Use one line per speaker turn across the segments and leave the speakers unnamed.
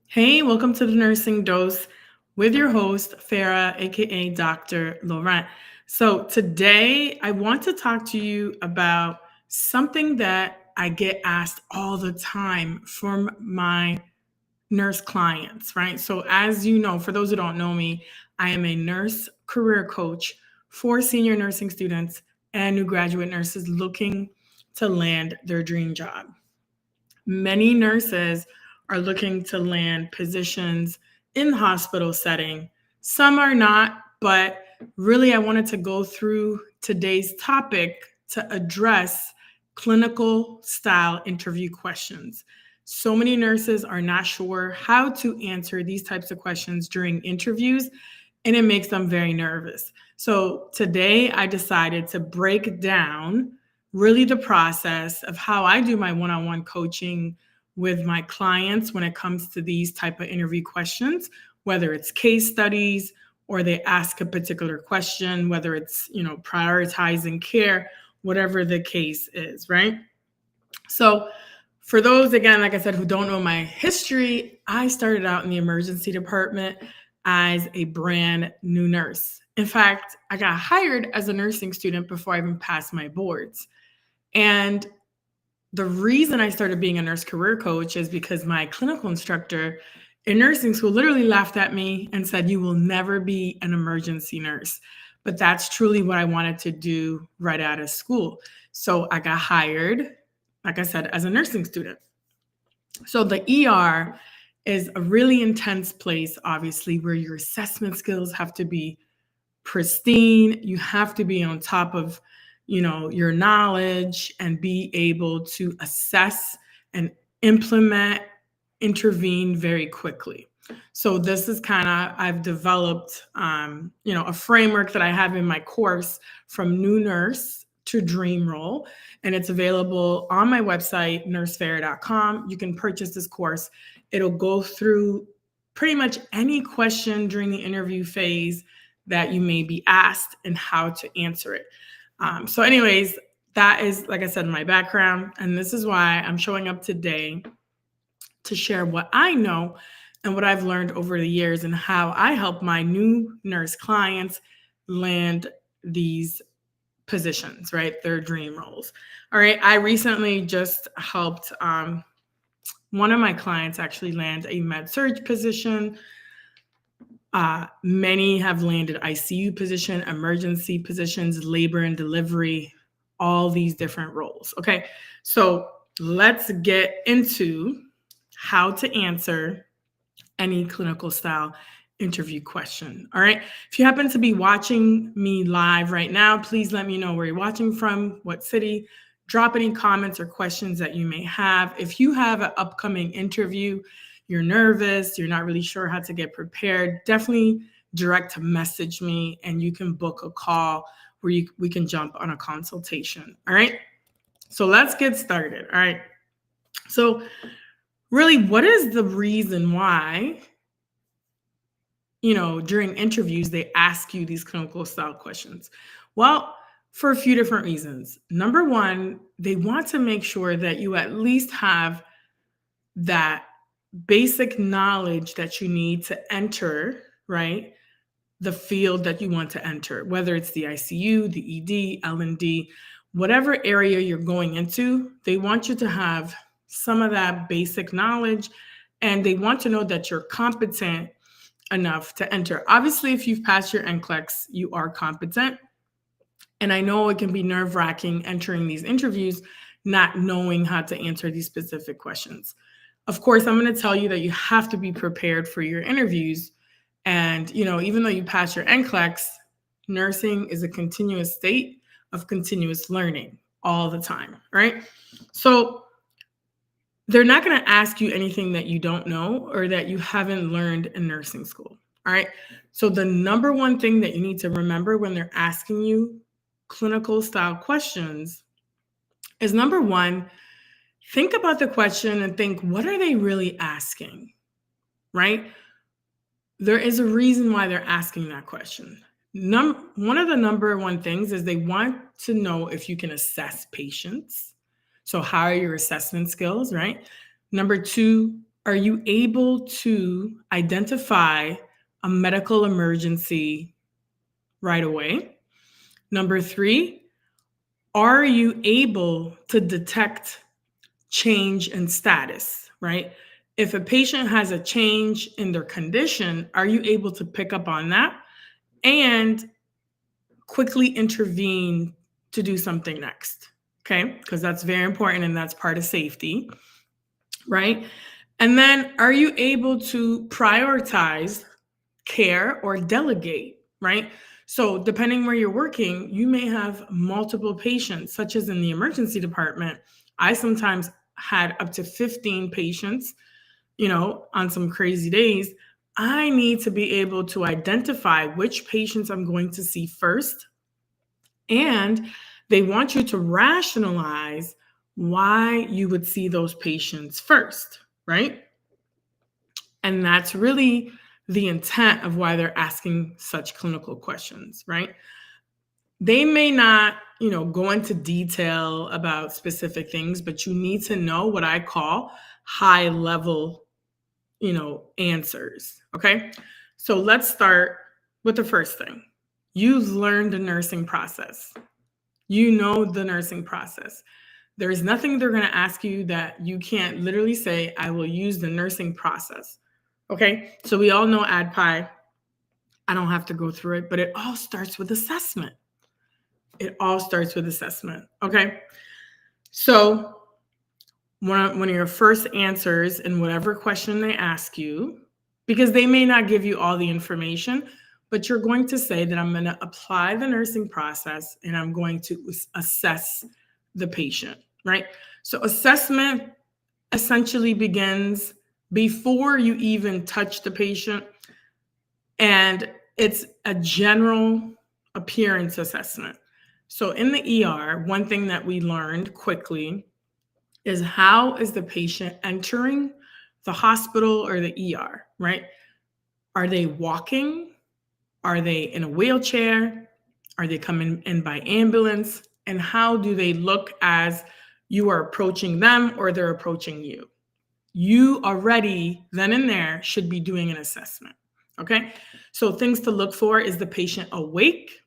Hey, welcome to the Nursing Dose with your host, Farah, aka Dr. Laurent. So, today I want to talk to you about something that I get asked all the time from my nurse clients, right? So, as you know, for those who don't know me, I am a nurse career coach for senior nursing students and new graduate nurses looking to land their dream job. Many nurses are looking to land positions in the hospital setting. Some are not, but really, I wanted to go through today's topic to address clinical style interview questions. So many nurses are not sure how to answer these types of questions during interviews, and it makes them very nervous. So today I decided to break down really the process of how I do my one-on-one coaching with my clients when it comes to these type of interview questions, whether it's case studies or they ask a particular question, whether it's, prioritizing care, whatever the case is, right? So for those, again, like I said, who don't know my history, I started out in the emergency department as a brand new nurse. In fact, I got hired as a nursing student before I even passed my boards. And the reason I started being a nurse career coach is because my clinical instructor in nursing school literally laughed at me and said, "You will never be an emergency nurse." But that's truly what I wanted to do right out of school. So I got hired, like I said, as a nursing student. So the ER is a really intense place, obviously, where your assessment skills have to be pristine. You have to be on top of, your knowledge and be able to assess and implement, intervene very quickly. So this is kind of I've developed, a framework that I have in my course from new nurse to dream role, and it's available on my website nursefair.com. You can purchase this course. It'll go through pretty much any question during the interview phase that you may be asked and how to answer it. Anyways, that is, like I said, my background. And this is why I'm showing up today to share what I know and what I've learned over the years and how I help my new nurse clients land these positions, right? Their dream roles. All right. I recently just helped one of my clients actually land a med surg position. Many have landed ICU position, emergency positions, labor and delivery, all these different roles. Okay, so let's get into how to answer any clinical style interview question. All right, if you happen to be watching me live right now, please let me know where you're watching from, what city. Drop any comments or questions that you may have. If you have an upcoming interview, you're nervous, you're not really sure how to get prepared, definitely direct message me and you can book a call where we can jump on a consultation. All right. So let's get started. All right. So, really, what is the reason why, during interviews, they ask you these clinical style questions? Well, for a few different reasons. Number one, they want to make sure that you at least have that basic knowledge that you need to enter, right? The field that you want to enter, whether it's the ICU, the ED, L&D, whatever area you're going into, they want you to have some of that basic knowledge and they want to know that you're competent enough to enter. Obviously, if you've passed your NCLEX, you are competent. And I know it can be nerve-wracking entering these interviews, not knowing how to answer these specific questions. Of course, I'm going to tell you that you have to be prepared for your interviews. And, even though you pass your NCLEX, nursing is a continuous state of continuous learning all the time, right? So they're not going to ask you anything that you don't know or that you haven't learned in nursing school, all right? So the number one thing that you need to remember when they're asking you clinical style questions is number one, think about the question and think, what are they really asking, right? There is a reason why they're asking that question. One of the number one things is they want to know if you can assess patients. So how are your assessment skills, right? Number two, are you able to identify a medical emergency right away? Number 3, are you able to detect change in status, right? If a patient has a change in their condition, are you able to pick up on that and quickly intervene to do something next? Okay, because that's very important and that's part of safety, right? And then are you able to prioritize care or delegate, right? So, depending where you're working, you may have multiple patients, such as in the emergency department. I sometimes had up to 15 patients, on some crazy days. I need to be able to identify which patients I'm going to see first. And they want you to rationalize why you would see those patients first, right? And that's really the intent of why they're asking such clinical questions, right? They may not, go into detail about specific things, but you need to know what I call high level, answers. Okay. So let's start with the first thing. You've learned the nursing process. You know the nursing process. There's nothing they're going to ask you that you can't literally say, I will use the nursing process. Okay. So we all know ADPI. I don't have to go through it, but it all starts with assessment. It all starts with assessment. Okay. So one of your first answers in whatever question they ask you, because they may not give you all the information, but you're going to say that I'm going to apply the nursing process and I'm going to assess the patient, right? So assessment essentially begins before you even touch the patient, and it's a general appearance assessment. So in the ER, one thing that we learned quickly is how is the patient entering the hospital or the ER, right? Are they walking? Are they in a wheelchair? Are they coming in by ambulance? And how do they look as you are approaching them or they're approaching you? You already, then and there, should be doing an assessment. Okay. So things to look for: is the patient awake?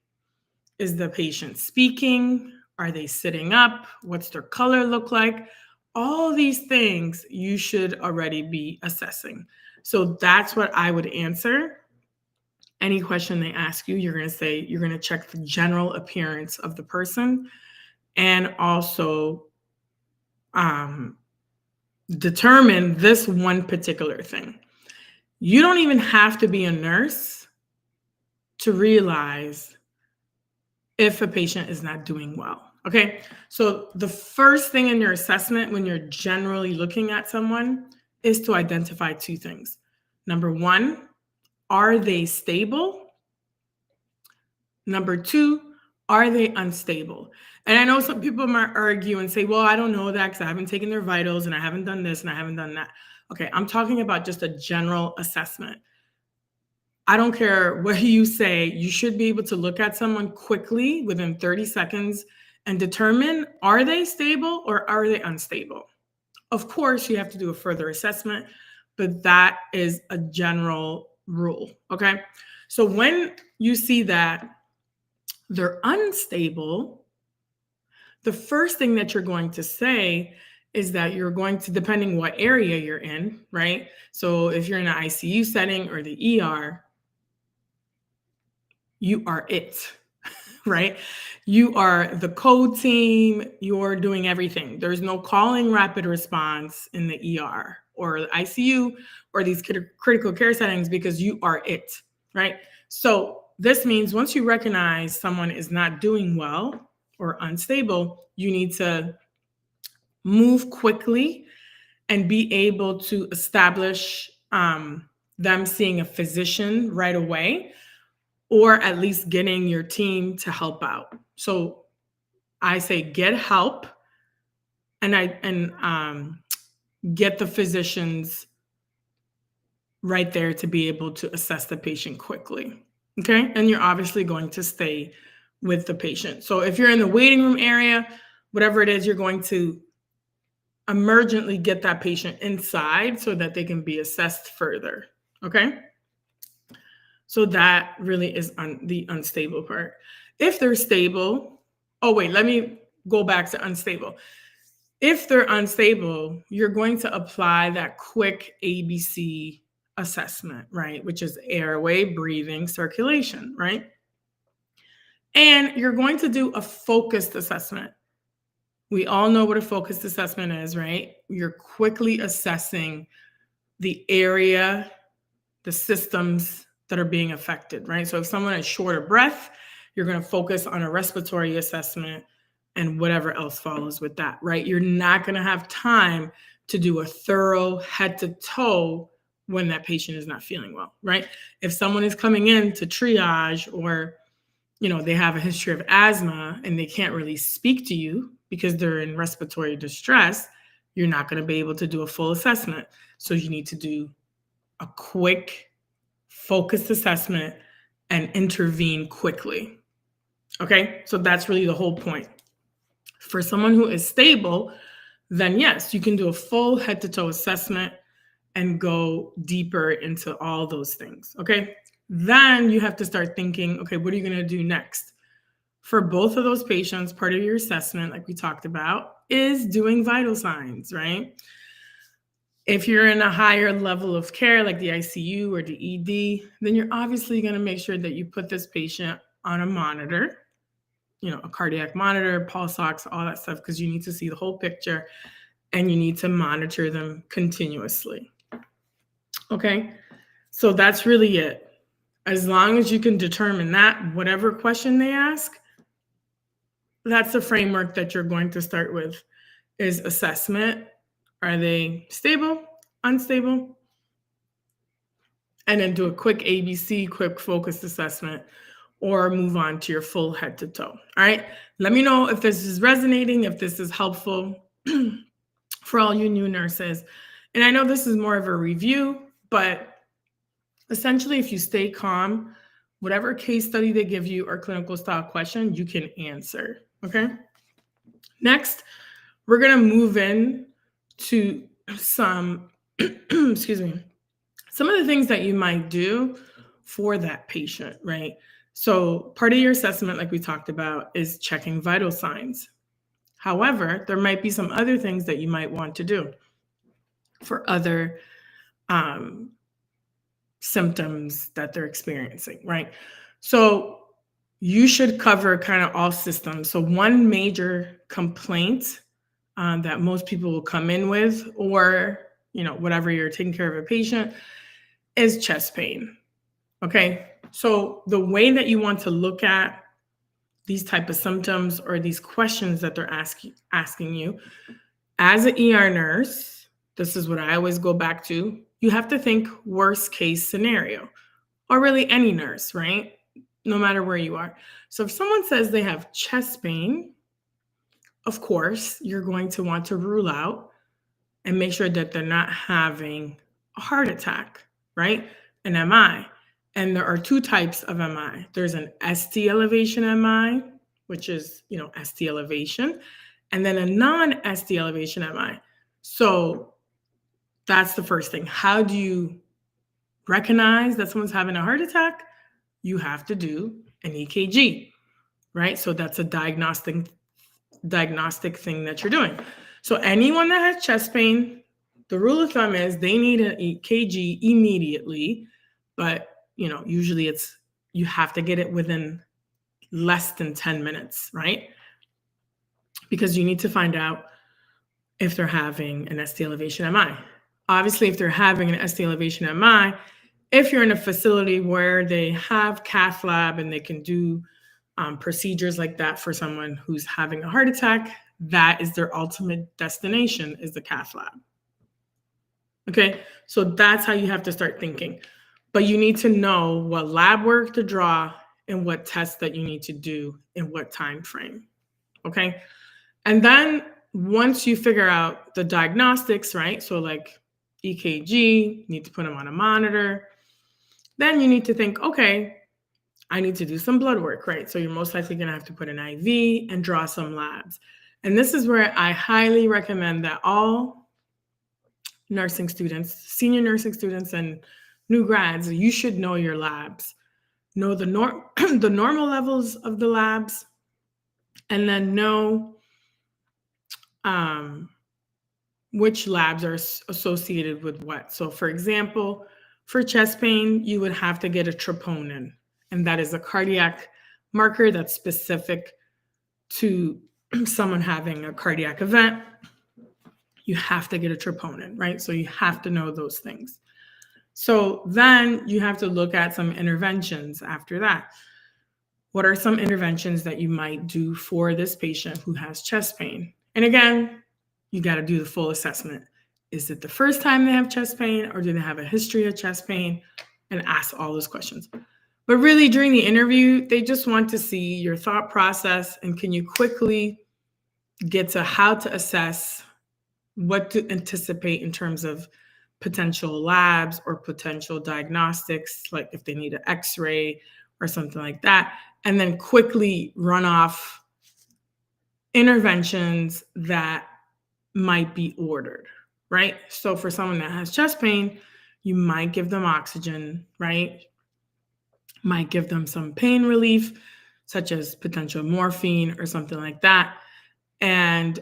Is the patient speaking? Are they sitting up? What's their color look like? All these things you should already be assessing. So that's what I would answer. Any question they ask you, you're going to say, you're going to check the general appearance of the person and also determine this one particular thing. You don't even have to be a nurse to realize if a patient is not doing well. Okay. So the first thing in your assessment when you're generally looking at someone is to identify 2 things. Number 1, are they stable? Number 2, are they unstable? And I know some people might argue and say, well, I don't know that because I haven't taken their vitals and I haven't done this and I haven't done that. Okay, I'm talking about just a general assessment. I don't care what you say, you should be able to look at someone quickly within 30 seconds and determine, are they stable or are they unstable? Of course, you have to do a further assessment, but that is a general rule, okay? So when you see that they're unstable, the first thing that you're going to say is that you're going to, depending what area you're in, right? So if you're in an ICU setting or the ER, you are it, right? You are the code team. You're doing everything. There's no calling rapid response in the ER or the ICU or these critical care settings because you are it, right? So this means once you recognize someone is not doing well or unstable, you need to move quickly and be able to establish them seeing a physician right away, or at least getting your team to help out. So I say get help and get the physicians right there to be able to assess the patient quickly. Okay. And you're obviously going to stay with the patient. So if you're in the waiting room area, whatever it is, you're going to emergently get that patient inside so that they can be assessed further. Okay. So that really is the unstable part. If they're stable, oh, wait, let me go back to unstable. If they're unstable, you're going to apply that quick ABC assessment, right? Which is airway, breathing, circulation, right? And you're going to do a focused assessment. We all know what a focused assessment is, right? You're quickly assessing the area, the systems that are being affected, right? So if someone is short of breath, you're going to focus on a respiratory assessment and whatever else follows with that, right? You're not going to have time to do a thorough head to toe when that patient is not feeling well, right? If someone is coming in to triage, or they have a history of asthma and they can't really speak to you because they're in respiratory distress, you're not going to be able to do a full assessment. So you need to do a quick, focused assessment and intervene quickly. Okay, so that's really the whole point. For someone who is stable, then yes, you can do a full head to toe assessment and go deeper into all those things. Okay, then you have to start thinking, okay, what are you going to do next? For both of those patients, part of your assessment, like we talked about, is doing vital signs, right? If you're in a higher level of care, like the ICU or the ED, then you're obviously going to make sure that you put this patient on a monitor, a cardiac monitor, pulse ox, all that stuff, because you need to see the whole picture and you need to monitor them continuously. Okay, so that's really it. As long as you can determine that, whatever question they ask, that's the framework that you're going to start with, is assessment. Are they stable, unstable? And then do a quick ABC, quick focused assessment, or move on to your full head to toe. All right. Let me know if this is resonating, if this is helpful for all you new nurses. And I know this is more of a review, but essentially, if you stay calm, whatever case study they give you or clinical style question, you can answer. Okay. Next, we're going to move in to some, excuse me, some of the things that you might do for that patient, right? So part of your assessment, like we talked about, is checking vital signs. However, there might be some other things that you might want to do for other symptoms that they're experiencing, right? So you should cover kind of all systems. So one major complaint that most people will come in with, or whatever you're taking care of a patient, is chest pain. Okay, so the way that you want to look at these type of symptoms or these questions that they're asking you as an ER nurse, this is what I always go back to. You have to think worst case scenario, or really any nurse, right? No matter where you are. So if someone says they have chest pain, of course, you're going to want to rule out and make sure that they're not having a heart attack, right? An MI. And there are two types of MI. There's an ST elevation MI, which is, ST elevation, and then a non-ST elevation MI. So that's the first thing. How do you recognize that someone's having a heart attack? You have to do an EKG, right? So that's a diagnostic thing that you're doing. So anyone that has chest pain, the rule of thumb is they need an EKG immediately, but usually you have to get it within less than 10 minutes, right? Because you need to find out if they're having an ST elevation MI. Obviously, if they're having an ST elevation MI, if you're in a facility where they have cath lab and they can do procedures like that for someone who's having a heart attack, that is their ultimate destination, is the cath lab. Okay, so that's how you have to start thinking. But you need to know what lab work to draw and what tests that you need to do in what time frame. Okay, and then once you figure out the diagnostics, right? So like EKG, you need to put them on a monitor. Then you need to think, okay, I need to do some blood work, right? So you're most likely going to have to put an IV and draw some labs. And this is where I highly recommend that all nursing students, senior nursing students, and new grads, you should know your labs. Know the the normal levels of the labs, and then know um, which labs are associated with what. So, for example, for chest pain, you would have to get a troponin, and that is a cardiac marker that's specific to someone having a cardiac event. You have to get a troponin, right? So, you have to know those things. So, then you have to look at some interventions after that. What are some interventions that you might do for this patient who has chest pain? And again, you got to do the full assessment. Is it the first time they have chest pain, or do they have a history of chest pain? And ask all those questions. But really, during the interview, they just want to see your thought process, and can you quickly get to how to assess what to anticipate in terms of potential labs or potential diagnostics, like if they need an x-ray or something like that, and then quickly run off interventions that might be ordered, right? So for someone that has chest pain, you might give them oxygen, right? Might give them some pain relief, such as potential morphine or something like that, and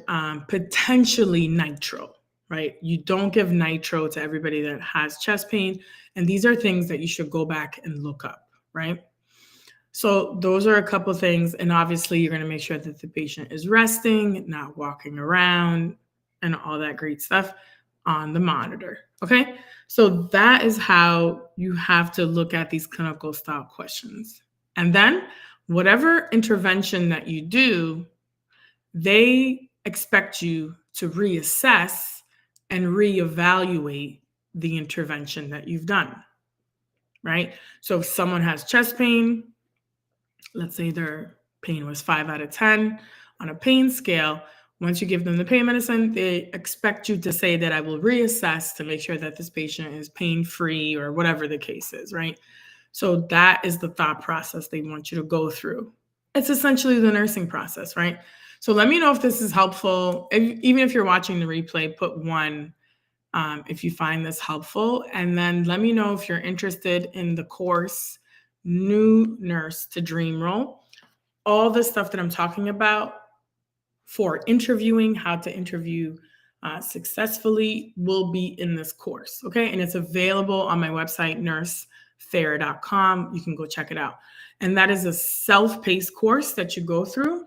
potentially nitro, right? You don't give nitro to everybody that has chest pain. And these are things that you should go back and look up, right? So those are a couple things. And obviously, you're going to make sure that the patient is resting, not walking around, and all that great stuff on the monitor. Okay. So that is how you have to look at these clinical style questions. And then whatever intervention that you do, they expect you to reassess and reevaluate the intervention that you've done, right? So if someone has chest pain, let's say their pain was 5 out of 10 on a pain scale. Once you give them the pain medicine, they expect you to say that I will reassess to make sure that this patient is pain-free or whatever the case is, right? So that is the thought process they want you to go through. It's essentially the nursing process, right? So let me know if this is helpful. Even if you're watching the replay, put 1 if you find this helpful. And then let me know if you're interested in the course, New Nurse to Dream Role. All the stuff that I'm talking about for interviewing, how to interview successfully, will be in this course, okay? And it's available on my website, nursefair.com. You can go check it out. And that is a self-paced course that you go through,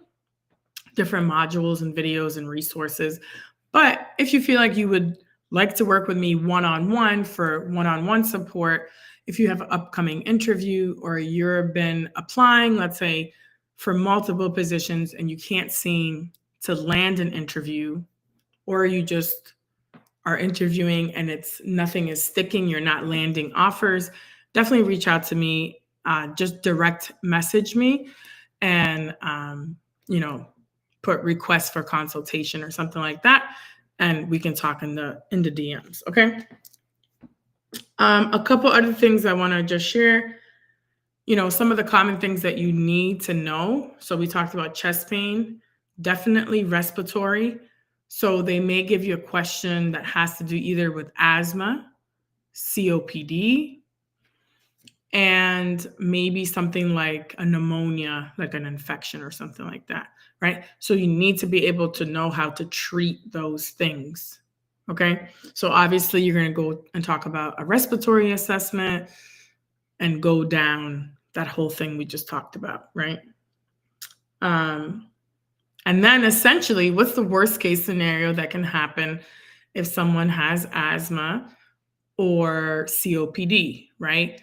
different modules and videos and resources. But if you feel like you would like to work with me one-on-one for one-on-one support, if you have an upcoming interview or you've been applying, let's say, for multiple positions and you can't seem to land an interview, or you just are interviewing and nothing is sticking, you're not landing offers, definitely reach out to me. Just direct message me and, put requests for consultation or something like that. And we can talk in the DMs. Okay. A couple other things I want to just share, some of the common things that you need to know. So we talked about chest pain, definitely respiratory. So they may give you a question that has to do either with asthma, COPD, and maybe something like a pneumonia, like an infection or something like that, right? So you need to be able to know how to treat those things, okay? So obviously you're going to go and talk about a respiratory assessment and go down that whole thing we just talked about, right? And then essentially, what's the worst case scenario that can happen if someone has asthma or COPD, right?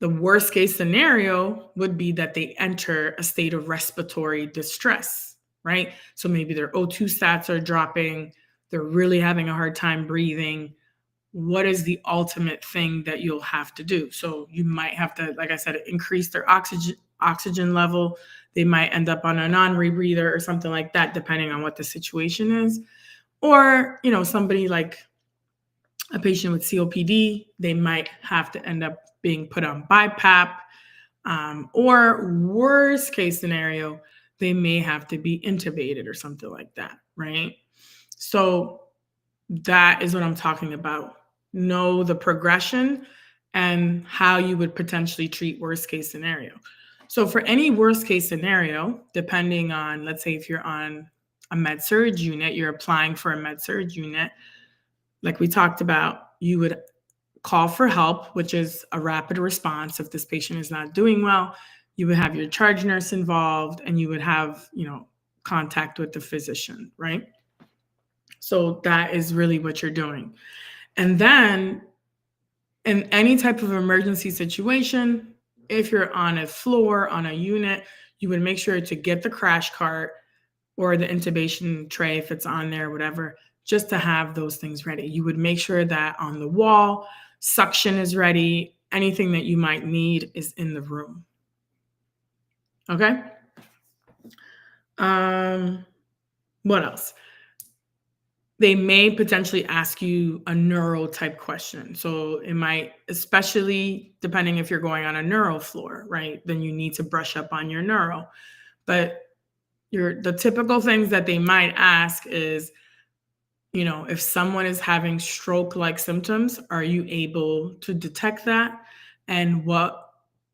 The worst case scenario would be that they enter a state of respiratory distress, right? So maybe their O2 stats are dropping, they're really having a hard time breathing. What is the ultimate thing that you'll have to do? So you might have to, like I said, increase their oxygen level. They might end up on a non-rebreather or something like that, depending on what the situation is. Or, somebody like a patient with COPD, they might have to end up being put on BiPAP, or worst case scenario, they may have to be intubated or something like that, right? So that is what I'm talking about. Know the progression and how you would potentially treat worst case scenario. So for any worst case scenario, depending on, let's say if you're on a med surg unit, you're applying for a med surg unit, like we talked about, you would call for help, which is a rapid response. If this patient is not doing well, you would have your charge nurse involved and you would have, contact with the physician, right? So that is really what you're doing. And then in any type of emergency situation, if you're on a floor, on a unit, you would make sure to get the crash cart or the intubation tray if it's on there, whatever, just to have those things ready. You would make sure that on the wall, suction is ready. Anything that you might need is in the room. Okay? What else? They may potentially ask you a neuro type question. So it might, especially depending if you're going on a neuro floor, right? Then you need to brush up on your neuro. But the typical things that they might ask is, if someone is having stroke-like symptoms, are you able to detect that? And what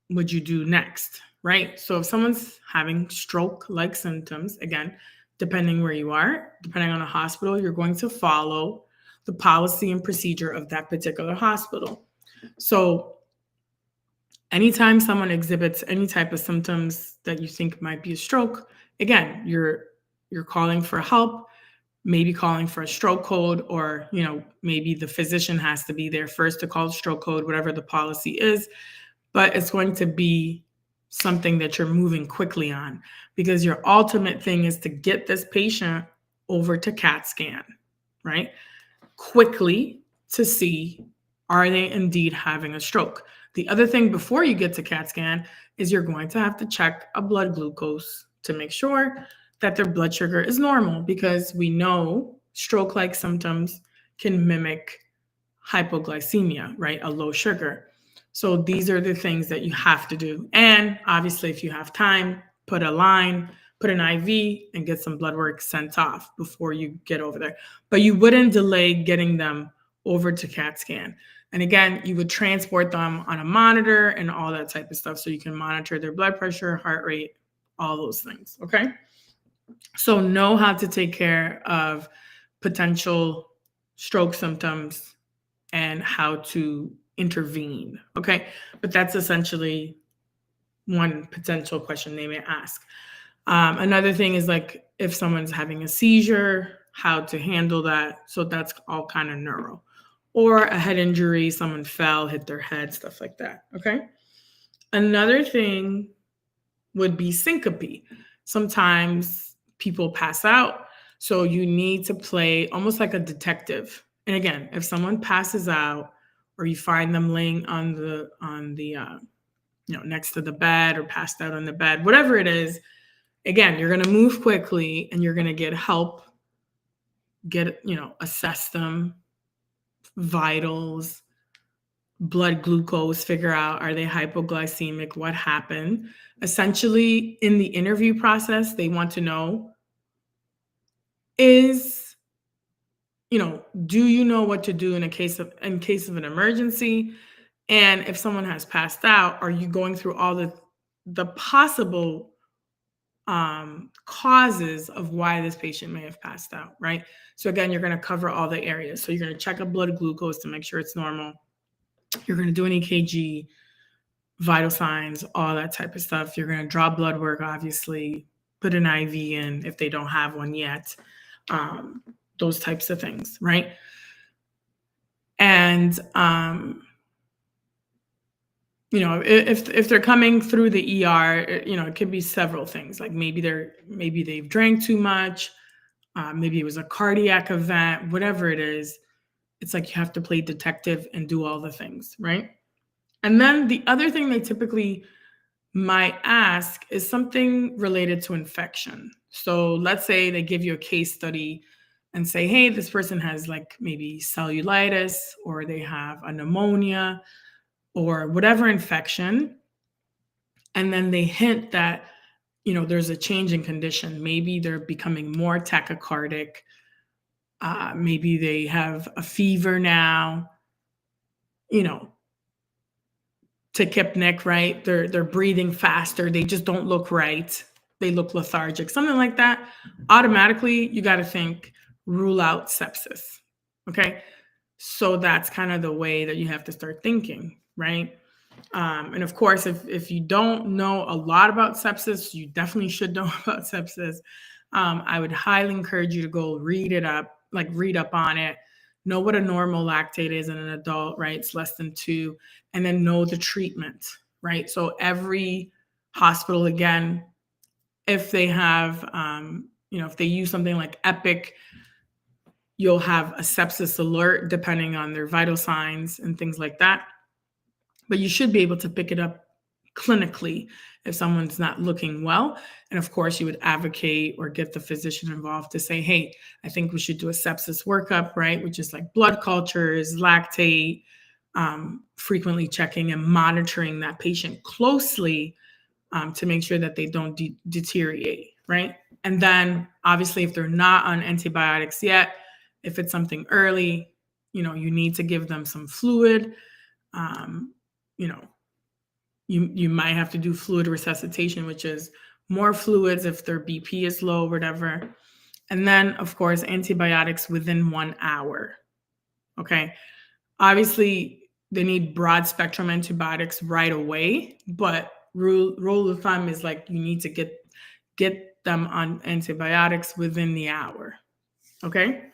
would you do next, right? So if someone's having stroke-like symptoms, again, depending where you are, depending on a hospital, you're going to follow the policy and procedure of that particular hospital. So anytime someone exhibits any type of symptoms that you think might be a stroke, again, you're calling for help, maybe calling for a stroke code, or maybe the physician has to be there first to call stroke code, whatever the policy is. But it's going to be something that you're moving quickly on, because your ultimate thing is to get this patient over to CAT scan, right? Quickly, to see, are they indeed having a stroke? The other thing before you get to CAT scan is you're going to have to check a blood glucose to make sure that their blood sugar is normal, because we know stroke-like symptoms can mimic hypoglycemia, right? A low sugar. So these are the things that you have to do. And obviously, if you have time, put a line, put an IV, and get some blood work sent off before you get over there. But you wouldn't delay getting them over to CAT scan. And again, you would transport them on a monitor and all that type of stuff, so you can monitor their blood pressure, heart rate, all those things, okay? So know how to take care of potential stroke symptoms and how to intervene, okay? But that's essentially one potential question they may ask. Another thing is, like, if someone's having a seizure, how to handle that. So that's all kind of neuro. Or a head injury, someone fell, hit their head, stuff like that, okay? Another thing would be syncope. Sometimes people pass out, so you need to play almost like a detective. And again, if someone passes out, or you find them laying on the next to the bed or passed out on the bed, whatever it is, again, you're going to move quickly and you're going to get help, assess them, vitals, blood glucose, figure out, are they hypoglycemic, what happened. Essentially, in the interview process, they want to know do you know what to do in case of an emergency? And if someone has passed out, are you going through all the possible causes of why this patient may have passed out, right? So again, you're going to cover all the areas. So you're going to check a blood glucose to make sure it's normal. You're going to do an EKG, vital signs, all that type of stuff. You're going to draw blood work, obviously, put an IV in if they don't have one yet, those types of things, right? And, if they're coming through the ER, it could be several things. Like maybe they've drank too much, maybe it was a cardiac event, whatever it is. It's like you have to play detective and do all the things, right? And then the other thing they typically might ask is something related to infection. So let's say they give you a case study and say, hey, this person has like maybe cellulitis, or they have a pneumonia, or whatever infection. And then they hint that, there's a change in condition. Maybe they're becoming more tachycardic. Maybe they have a fever now, you know, tachypnic, right? They're breathing faster. They just don't look right. They look lethargic, something like that. Automatically, you got to think, rule out sepsis. Okay. So that's kind of the way that you have to start thinking, right? And of course, if you don't know a lot about sepsis, you definitely should know about sepsis. I would highly encourage you to go read it up, like read up on it, know what a normal lactate is in an adult, right? It's less than 2, and then know the treatment, right? So every hospital, again, if they have, if they use something like Epic, you'll have a sepsis alert depending on their vital signs and things like that. But you should be able to pick it up clinically if someone's not looking well. And of course, you would advocate or get the physician involved to say, hey, I think we should do a sepsis workup, right? Which is like blood cultures, lactate, frequently checking and monitoring that patient closely to make sure that they don't deteriorate, right? And then obviously, if they're not on antibiotics yet, if it's something early, you need to give them some fluid. You might have to do fluid resuscitation, which is more fluids if their BP is low or whatever. And then, of course, antibiotics within 1 hour. Okay. Obviously, they need broad spectrum antibiotics right away, but rule of thumb is like you need to get them on antibiotics within the hour. Okay.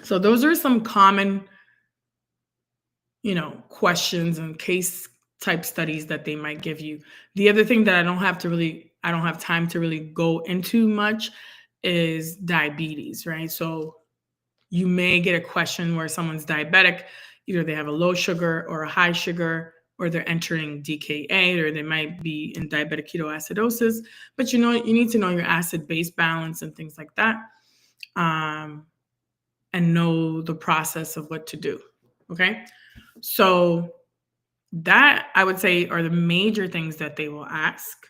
So those are some common, questions and case type studies that they might give you. The other thing that I don't have time to really go into much is diabetes, right? So you may get a question where someone's diabetic, either they have a low sugar or a high sugar, or they're entering DKA, or they might be in diabetic ketoacidosis, but you need to know your acid-base balance and things like that, and know the process of what to do, okay? So that, I would say, are the major things that they will ask.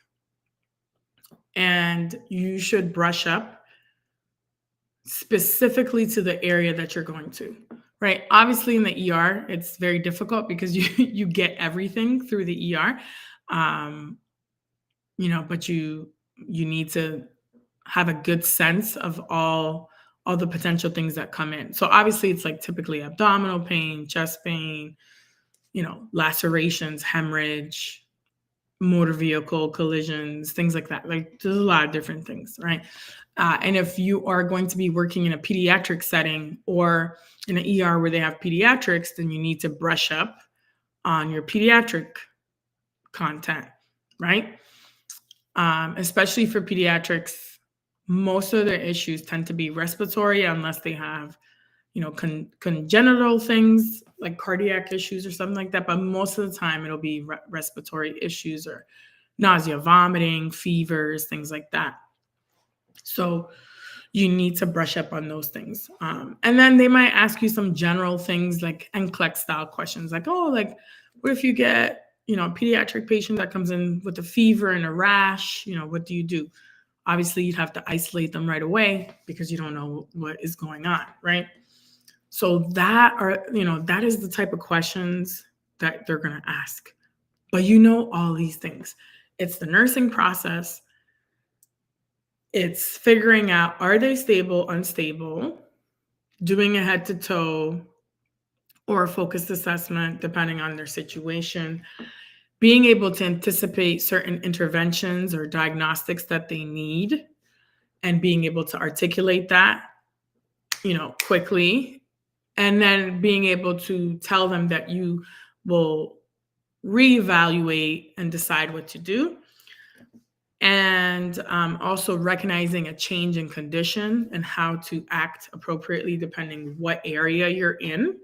And you should brush up specifically to the area that you're going to, right? Obviously, in the ER, it's very difficult because you get everything through the ER, but you need to have a good sense of all the potential things that come in. So obviously, it's like typically abdominal pain, chest pain, lacerations, hemorrhage, motor vehicle collisions, things like that. Like there's a lot of different things, right? And if you are going to be working in a pediatric setting or in an ER where they have pediatrics, then you need to brush up on your pediatric content, right? Especially for pediatrics, most of their issues tend to be respiratory unless they have congenital things like cardiac issues or something like that. But most of the time it'll be respiratory issues or nausea, vomiting, fevers, things like that. So you need to brush up on those things. And then they might ask you some general things like NCLEX style questions like, what if you get, a pediatric patient that comes in with a fever and a rash, what do you do? Obviously you'd have to isolate them right away because you don't know what is going on, right? So that is the type of questions that they're going to ask. But all these things. It's the nursing process. It's figuring out, are they stable, unstable, doing a head to toe or a focused assessment, depending on their situation, being able to anticipate certain interventions or diagnostics that they need, and being able to articulate that, quickly. And then being able to tell them that you will reevaluate and decide what to do. And also recognizing a change in condition and how to act appropriately depending what area you're in.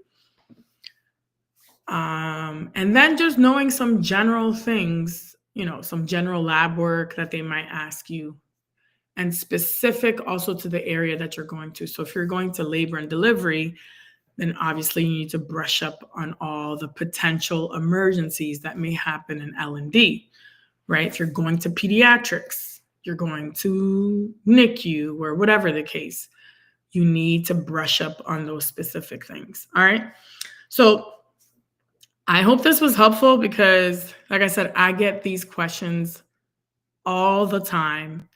And then just knowing some general things, some general lab work that they might ask you, and specific also to the area that you're going to. So if you're going to labor and delivery, then obviously you need to brush up on all the potential emergencies that may happen in L&D, right? If you're going to pediatrics, you're going to NICU or whatever the case. You need to brush up on those specific things. All right. So I hope this was helpful because, like I said, I get these questions all the time.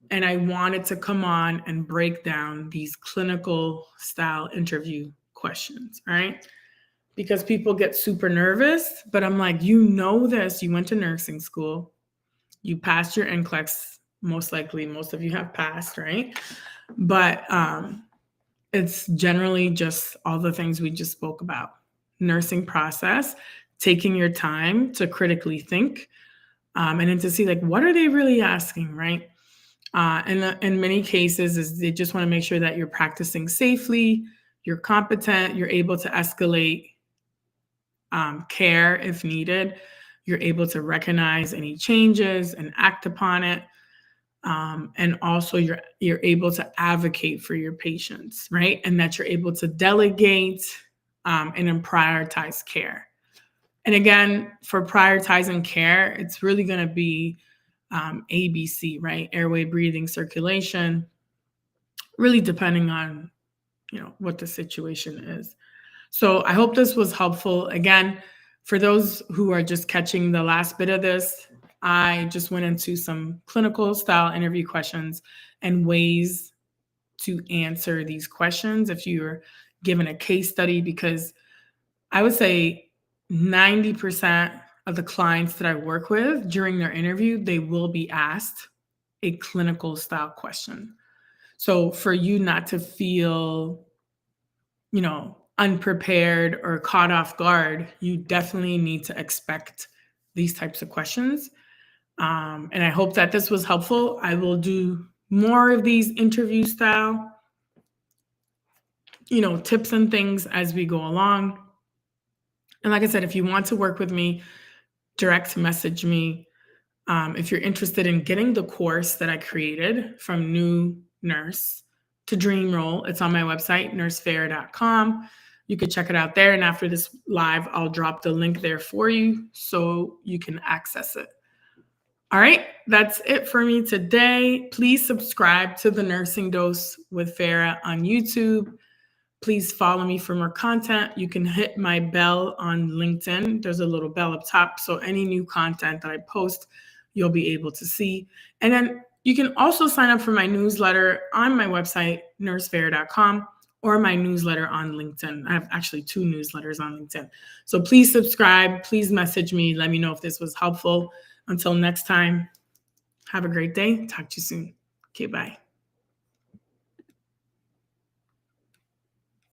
And I wanted to come on and break down these clinical style interview questions. All right. Because people get super nervous, but I'm like, you know this. You went to nursing school. You passed your NCLEX, most likely. Most of you have passed, right? But it's generally just all the things we just spoke about. Nursing process, taking your time to critically think, and then to see like, what are they really asking, right? And in many cases, is they just want to make sure that you're practicing safely, you're competent, you're able to escalate care if needed, you're able to recognize any changes and act upon it. And also you're able to advocate for your patients, right? And that you're able to delegate and then prioritize care. And again, for prioritizing care, it's really going to be ABC, right? Airway, breathing, circulation, really depending on, what the situation is. So I hope this was helpful. Again, for those who are just catching the last bit of this, I just went into some clinical style interview questions and ways to answer these questions if you're given a case study, because I would say 90% of the clients that I work with during their interview, they will be asked a clinical style question. So for you not to feel, unprepared or caught off guard, you definitely need to expect these types of questions. And I hope that this was helpful. I will do more of these interview style, tips and things as we go along. And like I said, if you want to work with me, direct message me. If you're interested in getting the course that I created from new nurse to dream role, it's on my website, nursefair.com. You could check it out there. And after this live, I'll drop the link there for you so you can access it. All right, that's it for me today. Please subscribe to the Nursing Dose with Farah on YouTube. Please follow me for more content. You can hit my bell on LinkedIn. There's a little bell up top. So any new content that I post, you'll be able to see. And then you can also sign up for my newsletter on my website, nursefair.com, or my newsletter on LinkedIn. I have actually 2 newsletters on LinkedIn. So please subscribe. Please message me. Let me know if this was helpful. Until next time, have a great day. Talk to you soon. Okay, bye.